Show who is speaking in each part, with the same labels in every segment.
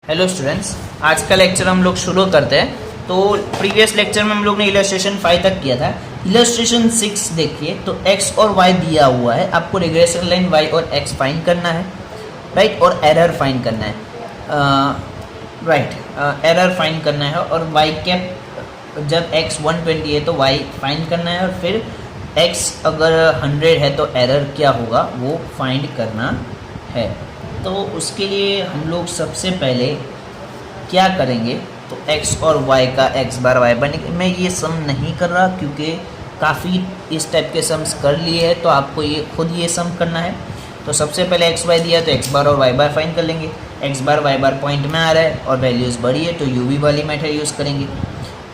Speaker 1: Hello students, आज का lecture हम लोग शुरू करते हैं। तो प्रीवियस लेक्चर में हम लोग ने इलस्ट्रेशन 5 तक किया था। इलस्ट्रेशन 6 देखिए, तो x और y दिया हुआ है, आपको रिग्रेशन लाइन y और x फाइंड करना है, राइट, और एरर फाइंड करना है, एरर फाइंड करना है, और y कैप जब x 120 है तो y फाइंड करना है, और फिर x अगर 100 है तो एरर क्या होगा वो फाइंड करना है। तो उसके लिए हम लोग सबसे पहले क्या करेंगे, तो x और y का x बार y बार, मैं ये सम नहीं कर रहा क्योंकि काफ़ी इस टाइप के सम्स कर लिए हैं, तो आपको ये खुद ये सम करना है। तो सबसे पहले x y दिया तो x बार और y बार फाइंड कर लेंगे। x बार y बार पॉइंट में आ रहा है और वैल्यूज़ बड़ी है तो uv वाली मेथड यूज़ करेंगे,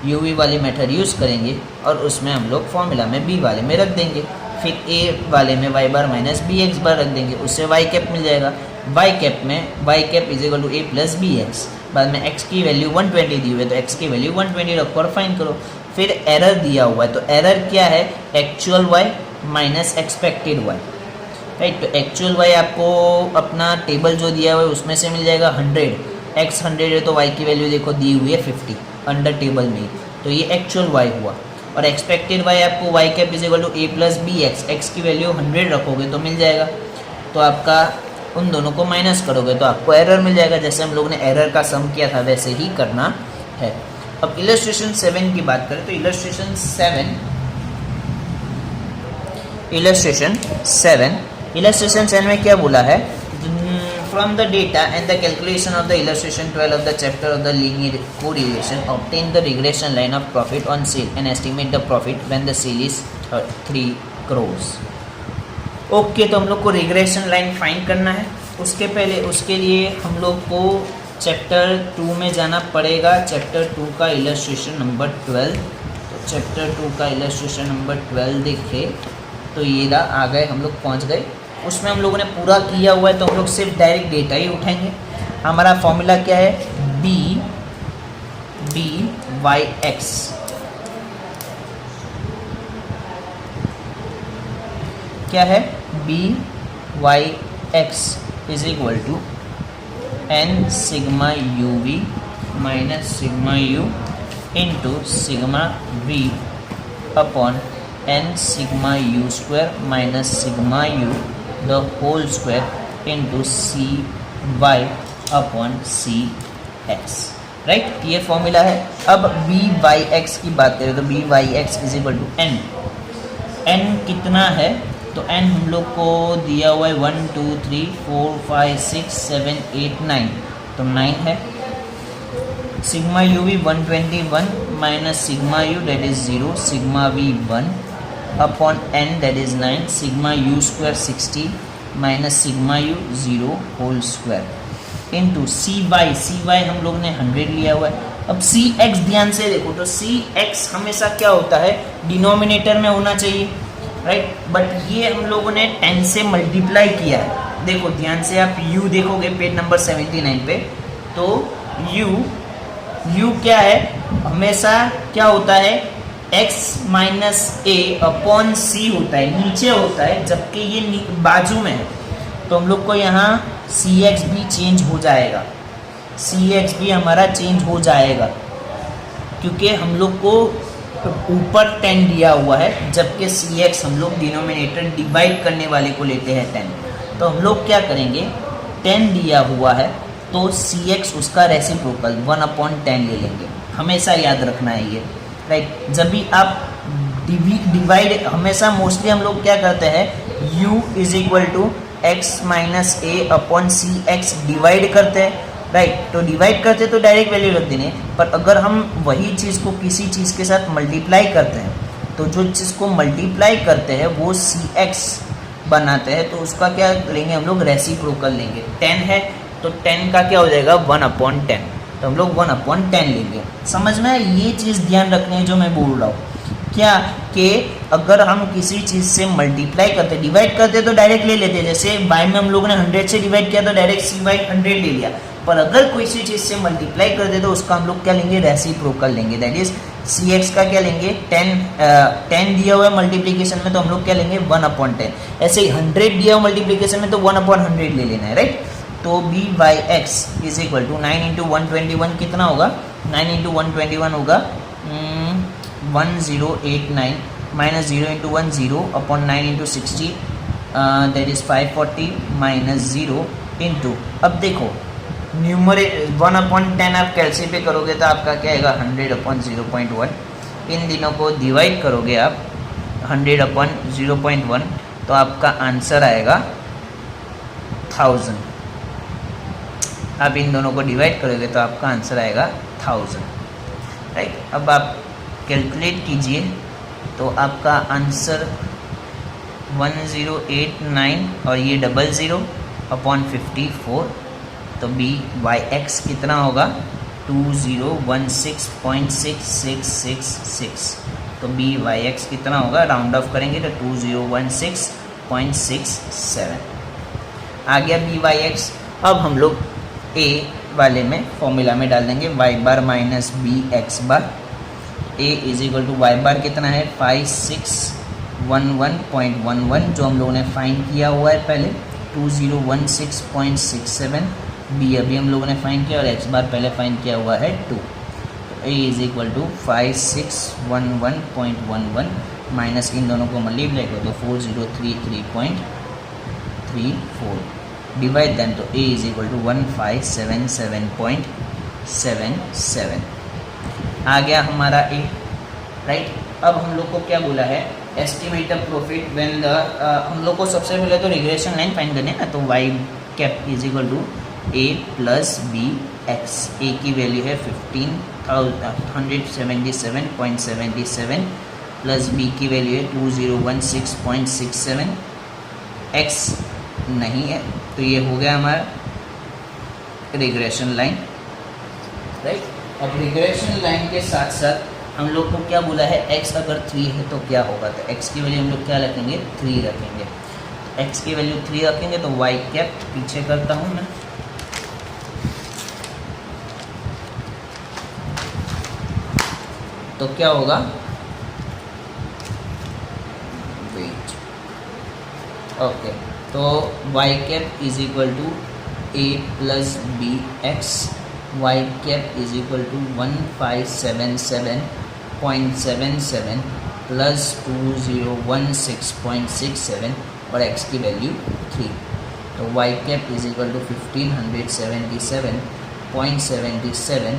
Speaker 1: uv वाली मेथड यूज़ करेंगे और उसमें हम लोग फॉर्मूला में b वाले में रख देंगे, फिर a वाले में y bar minus B x bar रख देंगे, उससे y कैप मिल जाएगा। y कैप में y cap is equal to a plus B x, बाद में x की वैल्यू 120 दी हुई है तो x की वैल्यू 120 रखो और फाइंड करो। फिर एरर दिया हुआ है, तो एरर क्या है, actual y minus expected y, right. तो एक्चुअल y आपको अपना टेबल जो दिया हुआ है उसमें से मिल जाएगा 100, x 100 है तो y की वैल्यू देखो दी हुई है 50 अंडर टेबल में, तो ये एक्चुअल y हुआ। और एक्सपेक्टेड y आपको y cap is equal to a plus B x, x की वैल्यू 100 रखोगे तो मिल जाएगा। तो आपका उन दोनों को माइनस करोगे तो आपको एरर मिल जाएगा। जैसे हम लोग ने एरर का सम किया था वैसे ही करना है। अब इलस्ट्रेशन 7 की बात करें तो इलस्ट्रेशन 7 में क्या बोला है, from the data and the calculation of the illustration 12 of the chapter of the linear correlation obtain the regression line of profit on sale and estimate the profit when the sale is 3 crores। Okay, तो हम लोग को regression line find करना है। उसके लिए हम लोग को चैप्टर 2 में जाना पड़ेगा। चैप्टर 2 का इलस्ट्रेशन नंबर 12, तो चैप्टर 2 का इलस्ट्रेशन नंबर 12 देखे तो ये रहा, आ गए, हम लोग पहुंच गए। उसमें हम लोगों ने पूरा किया हुआ है तो हम लोग सिर्फ डायरेक्ट डेटा ही उठाएंगे। हमारा फॉर्मूला क्या है, बी वाई एक्स, क्या है, b y x is equal to n sigma u v minus sigma u into sigma v upon n sigma u square minus sigma u the whole square into c y upon c x, right. ये formula है। अब b y x की बात करें तो b y x is equal to n, n कितना है, तो n हम लोग को दिया हुआ है 1 2 3 4 5 6 7 8 9, तो 9 है। Sigma u v 121 minus sigma u that is 0, sigma v 1 upon n that is 9, sigma u square 60 minus sigma u 0 whole square into c y हम लोग ने 100 लिया हुआ है। अब सी एक्स ध्यान से देखो, तो सी एक्स हमेशा क्या होता है, डिनोमिनेटर में होना चाहिए, राइट, बट ये हम लोगों ने 10 से मल्टीप्लाई किया है। देखो ध्यान से, आप u देखोगे पेज नंबर 79 पे, तो u क्या है, हमेशा क्या होता है, x माइनस ए अपॉन सी होता है, नीचे होता है, जबकि ये बाजू में है। तो हम लोग को यहाँ सी एक्स भी चेंज हो जाएगा, सी एक्स भी हमारा चेंज हो जाएगा क्योंकि हम लोग को ऊपर 10 दिया हुआ है, जबकि सी एक्स हम लोग डिनोमिनेटर डिवाइड करने वाले को लेते हैं 10। तो हम लोग क्या करेंगे, 10 दिया हुआ है तो सी एक्स उसका रेसिप्रोकल 1/10 ले लेंगे, हमेशा याद रखना है ये, राइट। जब भी आप डिवाइड, हमेशा मोस्टली हम लोग क्या करते हैं, u is equal to x minus a upon c x divide करते हैं, राइट। तो डिवाइड करते तो डायरेक्ट वैल्यू रख देने, पर अगर हम वही चीज़ को किसी चीज़ के साथ मल्टीप्लाई करते हैं तो जो चीज़ को मल्टीप्लाई करते हैं वो सी एक्स बनाते हैं, तो उसका क्या लेंगे हम लोग, रेसिप्रोकल लेंगे। 10 है तो 10 का क्या हो जाएगा, 1/10, तो हम लोग 1/10 लेंगे। समझ में, ये चीज़ ध्यान रखनी है जो मैं बोल रहा हूँ, क्या कि अगर हम किसी चीज़ से मल्टीप्लाई करते, डिवाइड करते तो डायरेक्ट ले लेते, जैसे y में हम लोगों ने 100 से डिवाइड किया तो डायरेक्ट सी वाई 100 ले लिया, पर अगर कोई सी चीज़ से मल्टीप्लाई कर दे तो उसका हम लोग क्या लेंगे, रेसिप्रोकल लेंगे, दैट इज सी एक्स का क्या लेंगे, 10 दिया हुआ है मल्टीप्लीकेशन में तो हम लोग क्या लेंगे, 1/10। ऐसे ही 100 दिया हुआ मल्टीप्लीकेशन में तो 1/100 ले लेना है, राइट। तो b y x is equal to 9 into 121 कितना होगा, 9 इंटू 121 होगा 1089 minus 0 into 1 0 upon 9 into 60 that is 540 minus 0 into, अब देखो न्यूमरेटर 1 अपॉन 10 आप कैलसी पे करोगे तो आपका क्या आएगा 100 अपॉन 0.1, इन दिनों को डिवाइड करोगे आप 100 अपॉन 0.1 तो आपका आंसर आएगा 1000। आप इन दोनों को डिवाइड करोगे तो आपका आंसर आएगा 1000, राइट। अब आप कैलकुलेट कीजिए तो आपका आंसर 1089 और ये 00 अपॉन 54, तो बी वाई एक्स कितना होगा 2016.6666, तो बी वाई एक्स कितना होगा, राउंड ऑफ करेंगे तो 2016.67 आ गया बी वाई एक्स। अब हम लोग ए वाले में फॉर्मूला में डाल देंगे Y bar minus B x bar. A is equal to Y bar कितना है 5611.11 जो हम लोगों ने फाइंड किया हुआ है पहले 2016.67, बी अभी हम लोगों ने फाइंड किया और एक्स बार पहले फाइंड किया हुआ है 2, तो ए इज इक्वल टू 5611.11 माइनस इन दोनों को मल्टीप्लाई कर दो 4033.34 डिवाइड देन, तो ए इज इक्वल टू 1577.77 आ गया हमारा ए, राइट। अब हम लोग को क्या बोला है estimate the profit when the, हम लोग को सबसे पहले तो रिग्रेशन लाइन फाइंड करनी है ना, तो Y cap is equal to A plus B X. A की वैल्यू है 1577.77 प्लस बी की वैल्यू है 2016.67, एक्स नहीं है तो ये हो गया हमारा रिग्रेशन लाइन, राइट। अब रिग्रेशन लाइन के साथ साथ हम लोग को क्या बोला है x अगर 3 है तो क्या होगा, तो x की वैल्यू हम लोग क्या रखेंगे 3 रखेंगे, x की वैल्यू 3 रखेंगे तो y कैप पीछे करता हूँ मैं, तो क्या होगा वेट, ओके, तो y cap is equal to a plus B X, y cap is equal to 1577.77 plus 2016.67 और x की वैल्यू 3, तो y cap is equal to 1577.77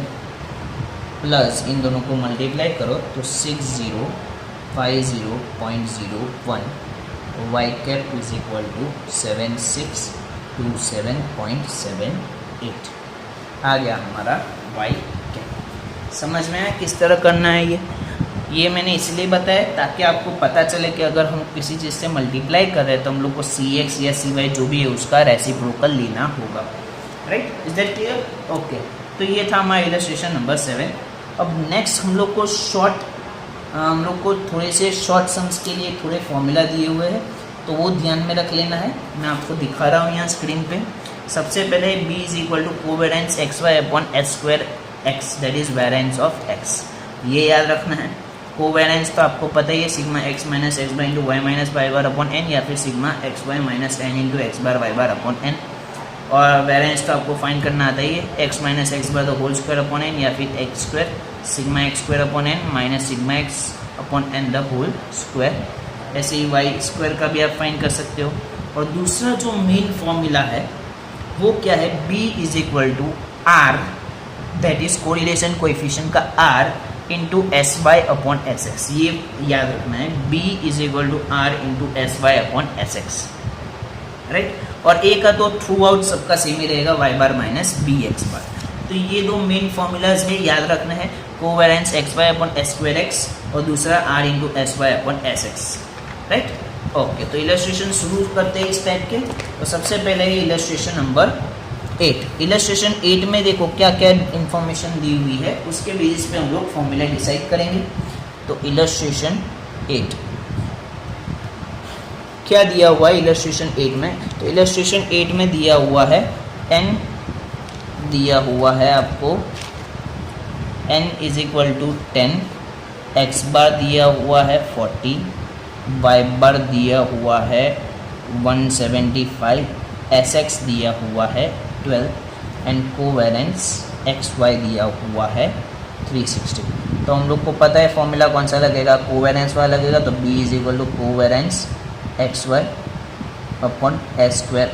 Speaker 1: plus इन दोनों को मल्टीप्लाई करो तो 6050.01, तो y cap is equal to 7627.78 आ गया हमारा y कैप। समझ में आया किस तरह करना है ये मैंने इसलिए बताया ताकि आपको पता चले कि अगर हम किसी चीज़ से मल्टीप्लाई कर रहे हैं तो हम लोग को cx या cy जो भी है उसका रेसिप्रोकल लेना होगा, right. Is that clear, okay. तो ये था हमारा इलस्ट्रेशन नंबर 7। अब नेक्स्ट हम लोग को थोड़े से शॉर्ट सम्स के लिए थोड़े फॉर्मूला दिए हुए हैं तो वो ध्यान में रख लेना है। मैं आपको दिखा रहा हूँ यहाँ स्क्रीन पे। सबसे पहले b is equal to covariance x y upon h square x, that is variance of x, ये याद रखना है। कोवेरिएंस तो आपको पता ही है sigma x minus X bar into Y minus Y bar upon N या फिर sigma x Y minus N into X bar Y bar upon N. और वेरिएंस तो आपको फाइंड करना आता ही है x minus X bar the whole square upon N या फिर X square sigma x square upon N minus sigma X upon N the whole square. ऐसे ही वाई स्क्वायर का भी आप फाइंड कर सकते हो। और दूसरा जो मेन फॉर्मूला है वो क्या है, b is equal to r, that is correlation coefficient का r into S Y upon S x, ये याद रखना है। b is equal to r into S Y upon S x, right. और a का तो थ्रू आउट सबका same ही रहेगा y bar minus B x bar. तो ये दो मेन फॉर्मूलाज है, याद रखना है। Covariance x y upon s square x और दूसरा r into S Y upon S x, right. Okay, तो इलस्ट्रेशन शुरू करते हैं इस टाइप के। तो सबसे पहले ये इलस्ट्रेशन नंबर 8। इलस्ट्रेशन 8 में देखो क्या क्या इन्फॉर्मेशन दी हुई है, उसके बेसिस पे हम लोग फॉर्मूला डिसाइड करेंगे। तो इलस्ट्रेशन 8 क्या दिया हुआ है इलस्ट्रेशन 8 में, तो इलस्ट्रेशन 8 में दिया हुआ है n, दिया हुआ है आपको n is equal to 10, X bar दिया हुआ है 40, वाई बार दिया हुआ है 175, एस एक्स दिया हुआ है 12 एंड कोवेरेंस एक्स वाई दिया हुआ है 360। तो हम लोग को पता है फॉर्मूला कौन सा लगेगा, कोवेरेंस वाला लगेगा। तो B is equal to covariance x y upon s square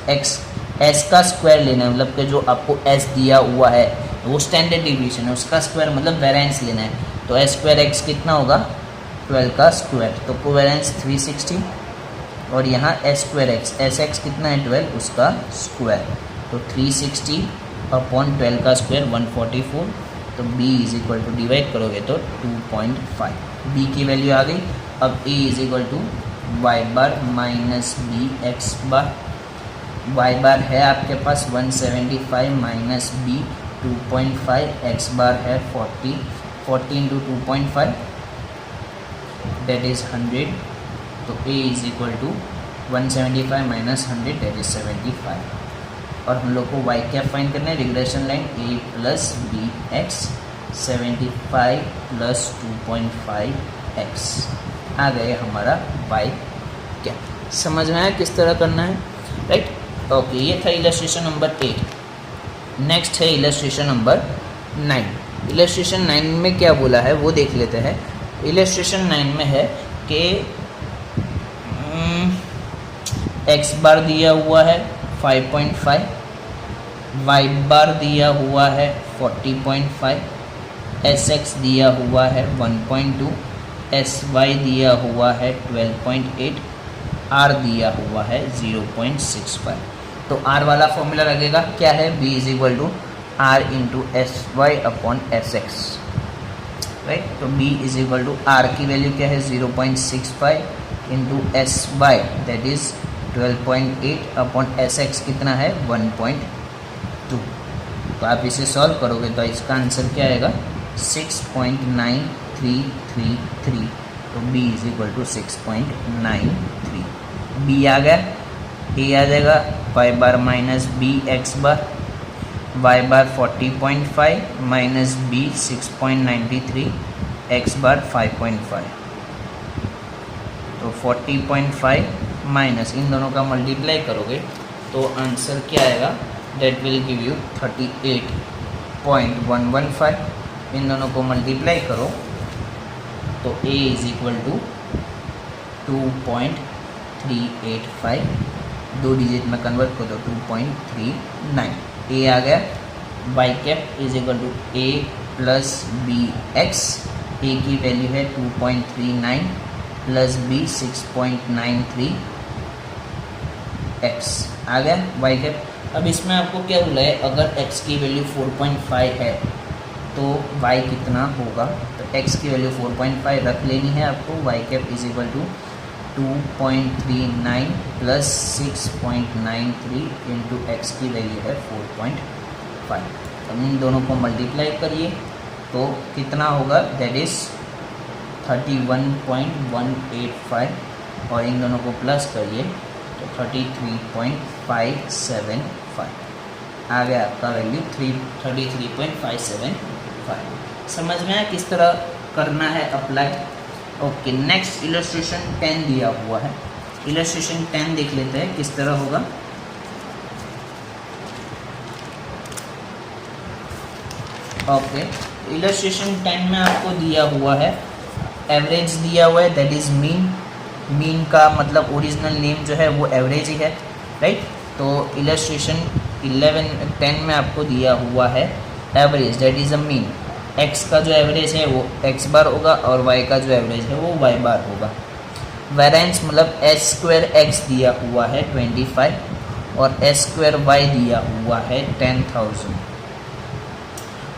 Speaker 1: x s का स्क्वायर लेना है, मतलब कि जो आपको एस दिया हुआ है वो स्टैंडर्ड डिवीजन है, उसका स्क्वायर मतलब वेरिएंस लेना है। तो एस स्क्वायर एक्स कितना होगा 12 का स्क्वायर, तो कोवेरेंस 360 और यहाँ S square x S X कितना है 12 उसका स्क्वायर, तो 360 अपॉन 12 का स्क्वायर 144। तो B is equal to divide करोगे तो 2.5, B की वैल्यू आ गई। अब A is equal to Y bar minus B x bar, Y bar है आपके पास 175 माइनस बी 2.5, एक्स बार है 40 इंटू 2.5 दैट इज़ 100। तो A is equal to 175 minus 100 that is 75। और हम लोग को वाई क्या फाइंड करना है, regression line A plus B X 75 plus 2.5 X आ गए हमारा वाई क्या। समझ में आया किस तरह करना है, राइट। ओके, ये था इलस्ट्रेशन नंबर 8। नेक्स्ट है इलस्ट्रेशन नंबर 9। इलस्ट्रेशन 9 में क्या बोला है वो देख लेते हैं। इलस्ट्रेशन 9 में है कि एक्स बार दिया हुआ है 5.5, वाई बार दिया हुआ है 40.5, एस एक्स दिया हुआ है 1.2, एस वाई दिया हुआ है 12.8, आर दिया हुआ है 0.65। तो आर वाला फॉर्मूला लगेगा क्या है, B is equal to are into S Y upon S x, right. तो B is equal to R की वैल्यू क्या है 0.65 into S Y that is 12.8 upon S X कितना है 1.2। तो आप इसे सॉल्व करोगे तो इसका आंसर क्या आएगा 6.9333। तो B is equal to 6.93। B आ गया, A आ जाएगा Y bar minus B x bar, Y bar 40.5 minus b 6.93, x bar 5.5। तो 40.5 माइनस इन दोनों का मल्टीप्लाई करोगे तो आंसर क्या आएगा, दैट विल गिव यू 38.115। इन दोनों को मल्टीप्लाई करो तो A is equal to 2.385, 2 digit में कन्वर्ट कर दो 2.39। A आ गया, y cap is equal to A plus B x, A की वैल्यू है 2.39 प्लस बी 6.93 एक्स आ गया वाई कैप। अब इसमें आपको क्या बोला है, अगर x की वैल्यू 4.5 है तो y कितना होगा, तो x की वैल्यू 4.5 रख लेनी है आपको। y cap is equal to 2.39 plus 6.93 into x की वैल्यू है 4.5। अब इन दोनों को मल्टीप्लाई करिए तो कितना होगा, दैट इज़ 31.185 और इन दोनों को प्लस करिए तो 33.575 आ गया आपका वैल्यू 33.575। समझ में आया किस तरह करना है अप्लाई। ओके, नेक्स्ट इलस्ट्रेशन 10 दिया हुआ है। इलस्ट्रेशन 10 देख लेते हैं किस तरह होगा। ओके, इलस्ट्रेशन 10 में आपको दिया हुआ है एवरेज दिया हुआ है, दैट इज मीन। मीन का मतलब ओरिजिनल नेम जो है वो एवरेज ही है, राइट। तो इलस्ट्रेशन 10 में आपको दिया हुआ है average that is a mean. X का जो एवरेज है वो एक्स बार होगा और वाई का जो एवरेज है वो वाई बार होगा। वेरिएंस मतलब एस स्क्वायर एक्स दिया हुआ है 25 और एस स्क्वायर वाई दिया हुआ है 10,000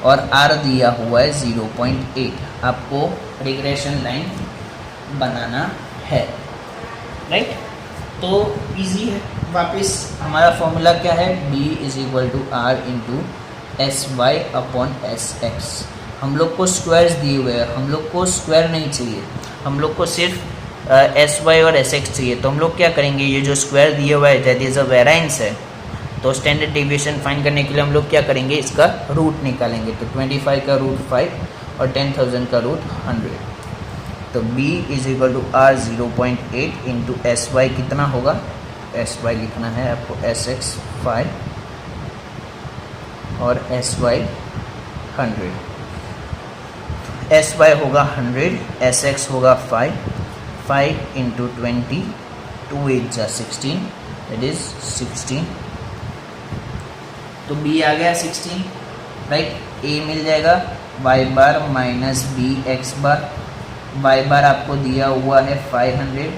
Speaker 1: और आर दिया हुआ है 0.8। आपको रिग्रेशन लाइन बनाना है, राइट। तो इजी है, वापस हमारा फॉर्मूला क्या है, B is equal to are into S Y upon S x. हम लोग को स्क्वायर्स दिए हुए हैं, हम लोग को स्क्वायर नहीं चाहिए, हम लोग को सिर्फ एस वाई और एस एक्स चाहिए। तो हम लोग क्या करेंगे, ये जो स्क्वायर दिया हुआ है दैट इज़ अ वेरिएंस है, तो स्टैंडर्ड डेविएशन फाइंड करने के लिए हम लोग क्या करेंगे, इसका रूट निकालेंगे। तो 25 का रूट 5 और 10,000 का रूट 100। तो B is equal to r 0.8 into S y कितना होगा, एस वाई लिखना है आपको एस एक्स 5 और एस वाई 100। एस वाई होगा 100, एस एक्स होगा 5 इंटू 20, 2 8 जा 16, दैट इज 16। तो बी आ गया 16, राइट। ए मिल जाएगा Y bar minus B x bar. Y bar आपको दिया हुआ है 500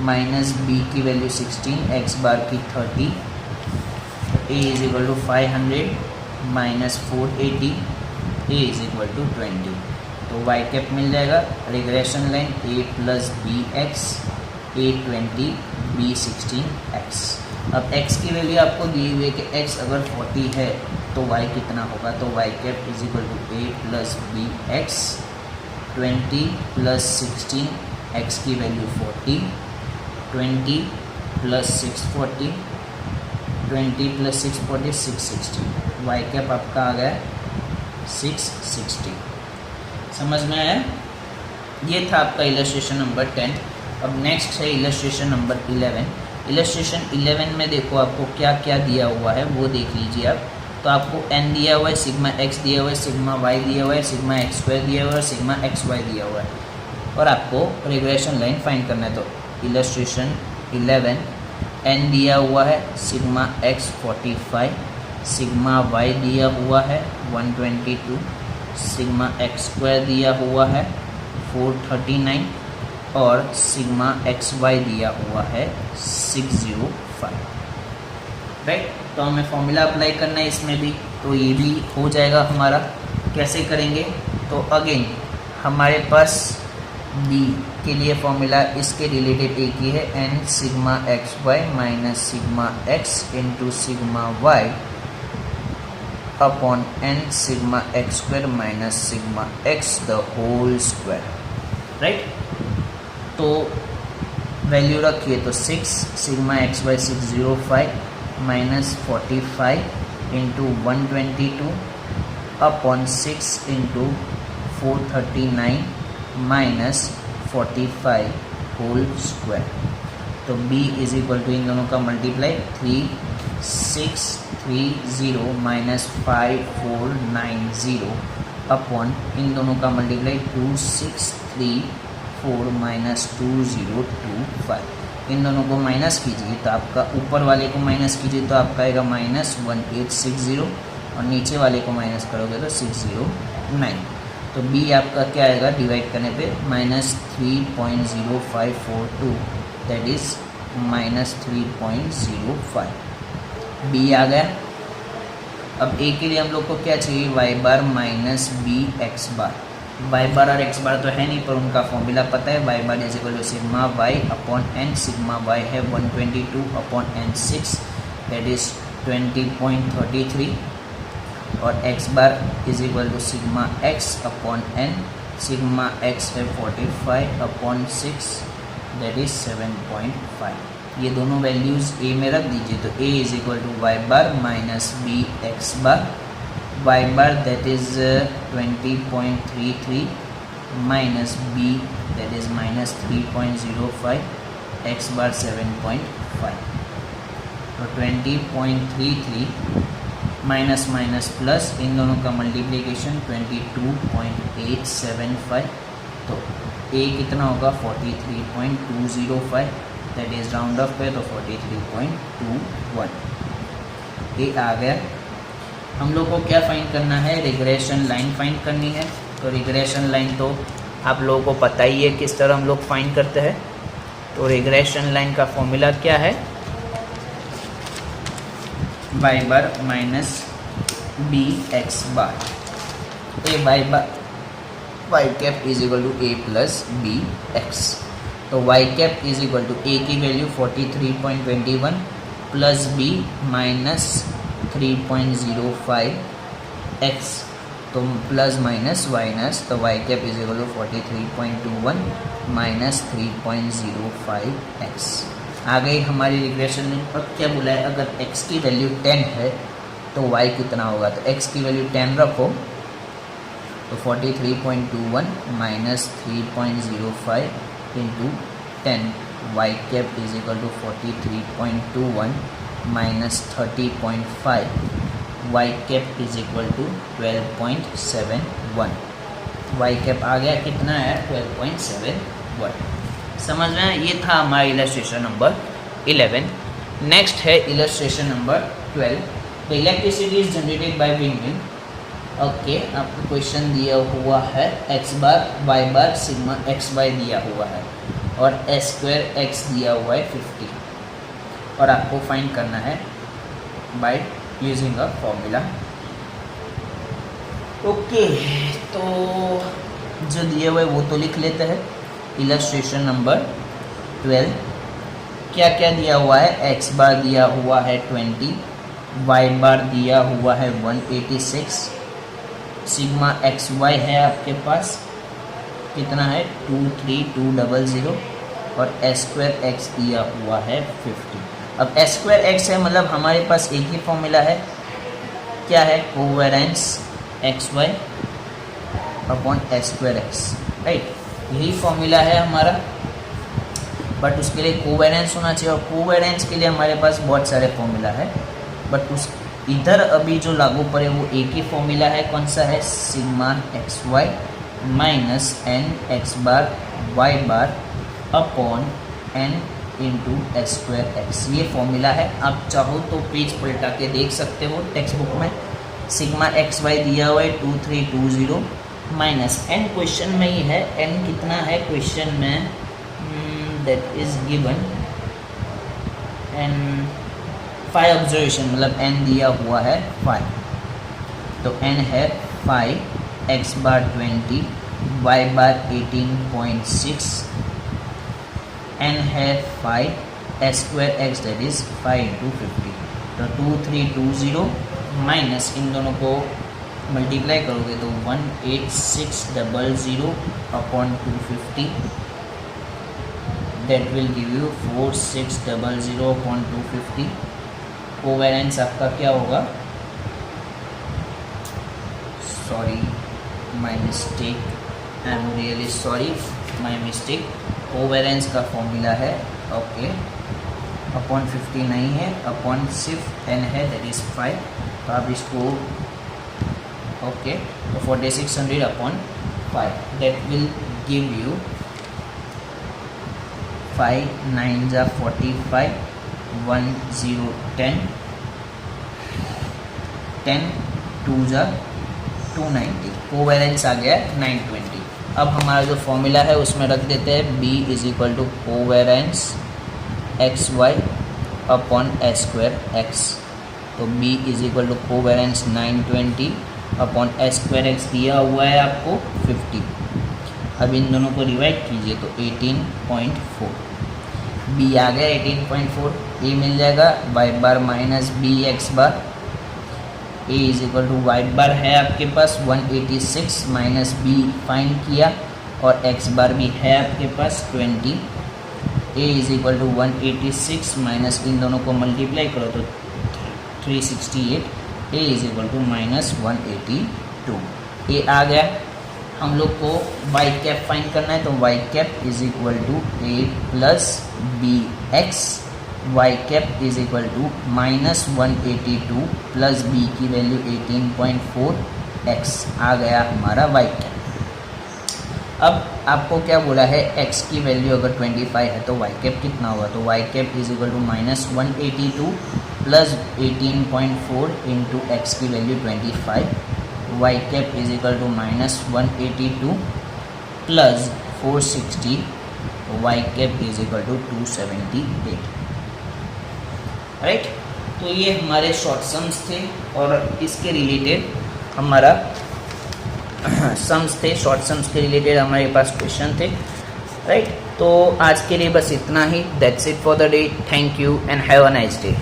Speaker 1: माइनस बी की वैल्यू 16, एक्स बार की 30। A is equal to 500 minus 480, A is equal to 20। तो वाई कैप मिल जाएगा, regression line A plus B X, A 20 B 16 X. अब x की वैल्यू आपको दी हुई है कि x अगर 40 है तो y कितना होगा। तो y cap is equal to a plus B x, 20 plus 16, x की value 40, 20 plus 640, 20 plus 640 660, y cap आपका आ गया 660। समझ में आया? ये था आपका इलस्ट्रेशन नंबर 10। अब नेक्स्ट है इलस्ट्रेशन नंबर 11। इलस्ट्रेशन 11 में देखो आपको क्या क्या दिया हुआ है वो देख लीजिए आप। तो आपको n दिया हुआ है, सिग्मा x दिया हुआ है, सिग्मा y दिया हुआ है, सिग्मा x स्क्वायर दिया हुआ है, सिग्मा xy दिया हुआ है, और आपको रिग्रेशन लाइन फाइंड करना है। तो इलस्ट्रेशन 11 n दिया हुआ है सिग्मा x 45, सिग्मा y दिया हुआ है 122, सिग्मा x स्क्वायर दिया हुआ है 439 और सिग्मा एक्स वाई दिया हुआ है 605, राइट। तो हमें फॉर्मूला अप्लाई करना है इसमें भी, तो ये भी हो जाएगा हमारा। कैसे करेंगे? तो अगेन हमारे पास बी के लिए फॉर्मूला इसके रिलेटेड एक ही है, n sigma x Y minus sigma x into sigma y upon n sigma x square minus sigma x the whole square, right. तो वैल्यू रखिए तो 6 sigma x y 605 minus 45 into 122 upon 6 into 439 minus 45 whole square. तो b is equal to इन दोनों का multiply 3630 minus 5490 upon इन दोनों का multiply 2634 minus 2025। इन दोनों को माइनस कीजिए तो आपका ऊपर वाले को माइनस कीजिए तो आपका आएगा माइनस 1860 और नीचे वाले को माइनस करोगे तो 609। तो b आपका क्या आएगा डिवाइड करने पे minus 3.0542, that is minus 3.05। b आ गया। अब a के लिए हम लोग को क्या चाहिए, y bar minus B x bar. y बार और x बार तो है नहीं पर उनका फॉर्मूला पता है। y bar is equal to sigma y upon n, sigma y है 122 अपॉन n6 दैट इज 20.33 और x bar is equal to sigma x upon n, sigma x है 45 अपॉन 6 दैट इज 7.5। ये दोनों वैल्यूज़ a में रख दीजिए तो a is equal to y bar minus B x bar, y bar that is 20.33 minus b that is minus 3.05, x bar 7.5। तो 20.33 minus minus plus इन दोनों का मल्टीप्लिकेशन 22.875। तो a कितना होगा 43.205 दैट इज राउंड ऑफ पे तो 43.21 ए आ गया। हम लोग को क्या फाइंड करना है, रिग्रेशन लाइन फाइंड करनी है। तो रिग्रेशन लाइन तो आप लोगों को पता ही है किस तरह हम लोग फाइंड करते हैं। तो रिग्रेशन लाइन का फॉर्मूला क्या है, y bar minus B x bar, a y bar y cap is equal to A plus B x. तो y cap is equal to a की value 43.21 plus b minus 3.05 x, तो plus minus minus तो y cap is equal to 43.21 minus 3.05 x। आ गई हमारी regression. अब क्या बोला है, अगर x की वैल्यू 10 है तो y कितना होगा। तो x की वैल्यू 10 रखो तो 43.21 minus 3.05 into 10, y cap is equal to 43.21 minus 30.5 Y cap is equal to 12.71। Y cap आ गया कितना है 12.71। समझ रहे हैं, ये था हमारा इलस्ट्रेशन नंबर 11। नेक्स्ट है illustration number 12। The electricity is generated by windmill. Okay, आपको क्वेश्चन दिया हुआ है x बार y बार सिग्मा x बाय दिया हुआ है और s स्क्वायर x दिया हुआ है 50 और आपको फाइंड करना है by using a formula. Okay, तो जो दिए हुए वो तो लिख लेते हैं। इलस्ट्रेशन नंबर 12 क्या क्या दिया हुआ है, x बार दिया हुआ है 20, y बार दिया हुआ है 186, सिग्मा एक्स वाई है आपके पास कितना है 23200 और एस स्क्वायर एक्स दिया हुआ है 50। अब एस स्क्वायर एक्स है मतलब हमारे पास एक ही फॉर्मूला है, क्या है covariance x y upon s square x, right, यही फॉर्मूला है हमारा। बट उसके लिए कोवेरेंस होना चाहिए और कोवेरेंस के लिए हमारे पास बहुत सारे फॉर्मूला है, बट उस इधर अभी जो लागू पड़े वो एक ही फॉर्मूला है। कौन सा है, sigma x Y minus N X bar Y bar upon N into S square X, ये फॉर्मूला है। आप चाहो तो पेज पलटा के देख सकते हो टेक्स्ट बुक में। सिग्मा एक्स वाई दिया हुआ है 2320 माइनस एन क्वेश्चन में ही है, एन कितना है क्वेश्चन में, that is given an 5 observation मतलब n दिया हुआ है 5, तो n है 5, x बार 20, y बार 18.6, n है 5, s square x that is 5 into 50, तो 2320 माइनस इन दोनों को मल्टीप्लाई करोगे तो 18600 upon 250 that will give you 4600 upon 250। कोवेरेंस आपका क्या होगा, sorry my mistake, I am really sorry my mistake. कोवेरेंस का फॉर्मूला है ओके अपॉन 50 नहीं है, अपॉन सिर्फ n है दैट इज 5, तो आप इसको ओके तो 4600 upon 5 that will give you 5 9 जा 45 1 0 10 10 2 जा 290, कोवेरेंस आ गया 920। अब हमारा जो फॉर्मूला है उसमें रख देते हैं B is equal to covariance x y upon s square x, तो B is equal to covariance 920 upon s square x दिया हुआ है आपको 50। अब इन दोनों को डिवाइड कीजिए तो 18.4, B आ गया 18.4, A मिल जाएगा y bar minus B x bar, A is equal to Y bar है आपके पास 186 माइनस B फाइंड किया और x बार भी है आपके पास 20, A is equal to 186 minus इन दोनों को मल्टीप्लाई करो तो 368, A is equal to minus 182। A आ गया, हम लोग को वाई कैप फाइंड करना है तो Y cap is equal to A plus B x, y cap is equal to minus 182 plus b की वैल्यू 18.4 एक्स आ गया हमारा वाई कैप। अब आपको क्या बोला है, एक्स की वैल्यू अगर 25 है तो वाई कैप कितना होगा, तो Y cap is equal to minus 182 plus 18.4 into x की value 25, Y cap is equal to minus 182 plus 460, Y cap is equal to 278, right. तो ये हमारे शॉर्ट सम्स थे और इसके रिलेटेड हमारा सम्स थे, शॉर्ट सम्स के रिलेटेड हमारे पास क्वेश्चन थे, राइट। तो आज के लिए बस इतना ही, that's it for the day, thank you and have a nice day.